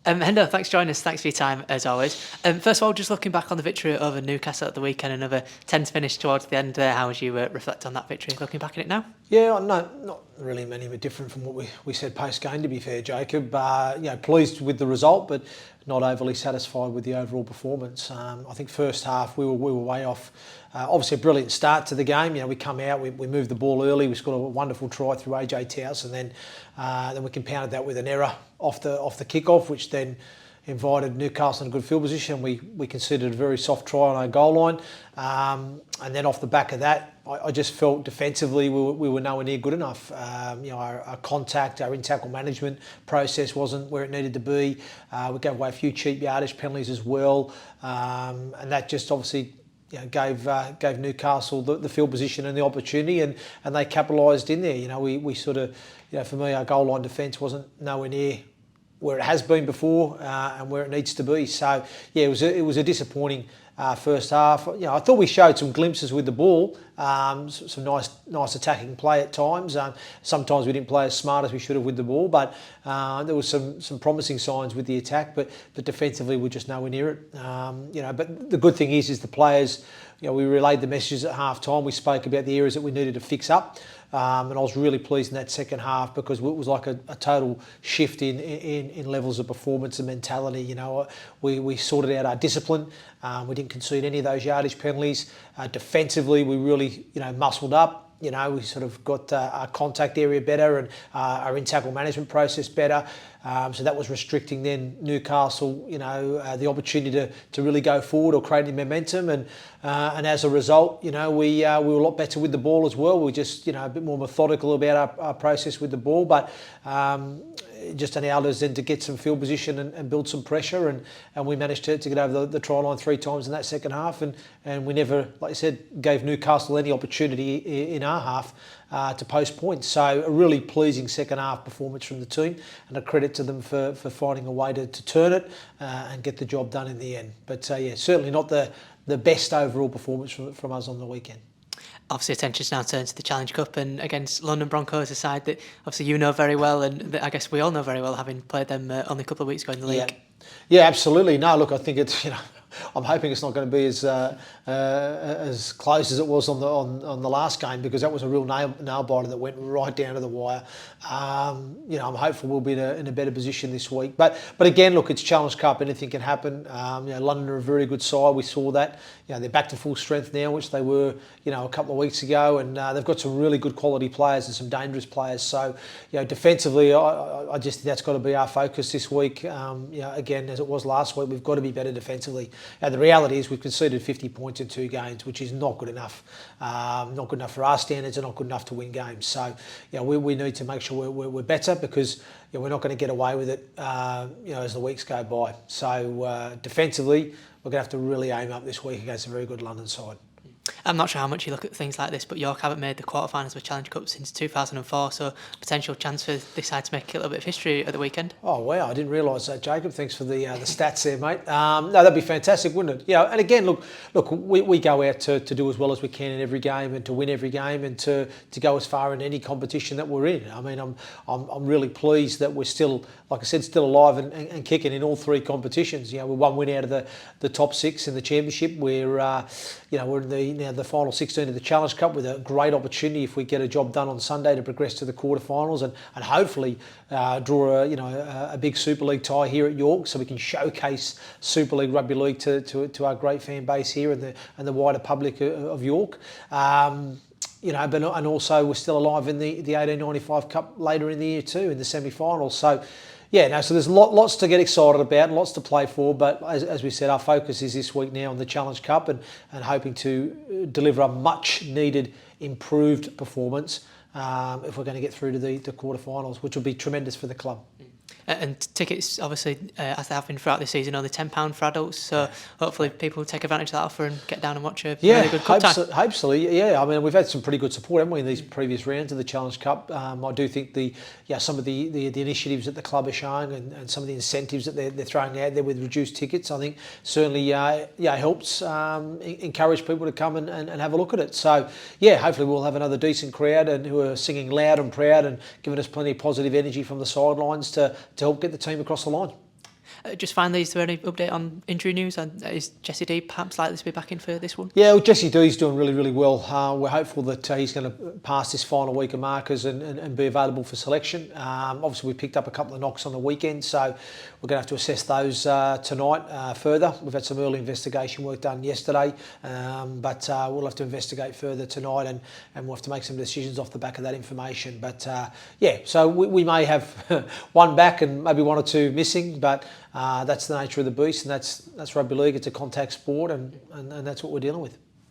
Hendo, thanks for joining us. Thanks for your time, as always. First of all, just looking back on the victory over Newcastle at the weekend, another tense finish towards the end there. How would you reflect on that victory, looking back at it now? Yeah, no, not really many bit different from what we said post-game, to be fair, Jacob. Pleased with the result, but not overly satisfied with the overall performance. I think first half we were way off. Obviously a brilliant start to the game. We come out, we moved the ball early, we scored a wonderful try through AJ Taus, and then we compounded that with an error off the kick-off, which then invited Newcastle in a good field position. We considered a very soft try on our goal line, and then off the back of that, I just felt defensively we were nowhere near good enough. Our contact, our in-tackle management process wasn't where it needed to be. We gave away a few cheap yardage penalties as well, and that just obviously gave Newcastle the field position and the opportunity, and they capitalised in there. We sort of, for me, our goal line defence wasn't nowhere near where it has been before and where it needs to be. So yeah, it was a disappointing first half. I thought we showed some glimpses with the ball, some nice attacking play at times. Sometimes we didn't play as smart as we should have with the ball, but there was some promising signs with the attack. But defensively, we're just nowhere near it. But the good thing is the players. We relayed the messages at half time. We spoke about the areas that we needed to fix up. And I was really pleased in that second half because it was like a total shift in levels of performance and mentality. We sorted out our discipline. We didn't concede any of those yardage penalties. Defensively, we really muscled up. We sort of got our contact area better and our in-tackle management process better. So that was restricting then Newcastle, the opportunity to really go forward or create any momentum. And as a result, we were a lot better with the ball as well. We were just, a bit more methodical about our process with the ball. But just allowed us then to get some field position and build some pressure, and we managed to get over the try line 3 times in that second half, and we never, like I said, gave Newcastle any opportunity in our half to post points. So a really pleasing second half performance from the team, and a credit to them for finding a way to turn it and get the job done in the end. But certainly not the best overall performance from us on the weekend. Obviously, attention's now turned to the Challenge Cup and against London Broncos, a side that obviously you know very well, and that I guess we all know very well, having played them only a couple of weeks ago in the league. Yeah, absolutely. No, look, I think it's I'm hoping it's not going to be as close as it was on the last game, because that was a real nail biter that went right down to the wire. I'm hopeful we'll be in a better position this week. But again, look, it's Challenge Cup. Anything can happen. London are a very good side. We saw that. They're back to full strength now, which they were, a couple of weeks ago, and they've got some really good quality players and some dangerous players. So, defensively, I just think that's got to be our focus this week. Again, as it was last week, we've got to be better defensively. And the reality is we've conceded 50 points in 2 games, which is not good enough. Not good enough for our standards, and not good enough to win games. So, we need to make sure we're better, because we're not going to get away with it, as the weeks go by. So, defensively, we're going to have to really aim up this week against a very good London side. I'm not sure how much you look at things like this, but York haven't made the quarterfinals of the Challenge Cup since 2004, so potential chance for this side to make a little bit of history at the weekend. Oh wow, I didn't realise that, Jacob. Thanks for the stats there, mate. No, that'd be fantastic, wouldn't it? And again, look, we go out to do as well as we can in every game, and to win every game, and to go as far in any competition that we're in. I mean, I'm really pleased that we're still, like I said, still alive and kicking in all 3 competitions. We're 1 win out of the top 6 in the championship. We're in the final 16 of the Challenge Cup, with a great opportunity, if we get a job done on Sunday, to progress to the quarterfinals and hopefully draw a big Super League tie here at York, so we can showcase Super League Rugby League to our great fan base here and the wider public of York. And also we're still alive in the 1895 Cup later in the year too, in the semi-finals. So so there's lots to get excited about and lots to play for, but as we said, our focus is this week now on the Challenge Cup and hoping to deliver a much needed improved performance if we're going to get through to the quarterfinals, which will be tremendous for the club. And tickets, obviously, as they have been throughout the season, only £10 for adults. So hopefully people will take advantage of that offer and get down and watch a really good cup time. Hopefully, I mean, we've had some pretty good support, haven't we, in these previous rounds of the Challenge Cup. I do think some of the initiatives that the club are showing and some of the incentives that they're throwing out there with reduced tickets, I think certainly helps encourage people to come and have a look at it. So hopefully we'll have another decent crowd and who are singing loud and proud and giving us plenty of positive energy from the sidelines to help get the team across the line. Just finally, is there any update on injury news? And is Jesse D perhaps likely to be back in for this one? Yeah, well, Jesse D's doing really, really well. We're hopeful that he's going to pass this final week of markers and be available for selection. Obviously, we picked up a couple of knocks on the weekend, so we're going to have to assess those tonight further. We've had some early investigation work done yesterday, but we'll have to investigate further tonight, and we'll have to make some decisions off the back of that information. But yeah, so we may have one back and maybe one or two missing, but that's the nature of the beast, and that's rugby league. It's a contact sport, and that's what we're dealing with.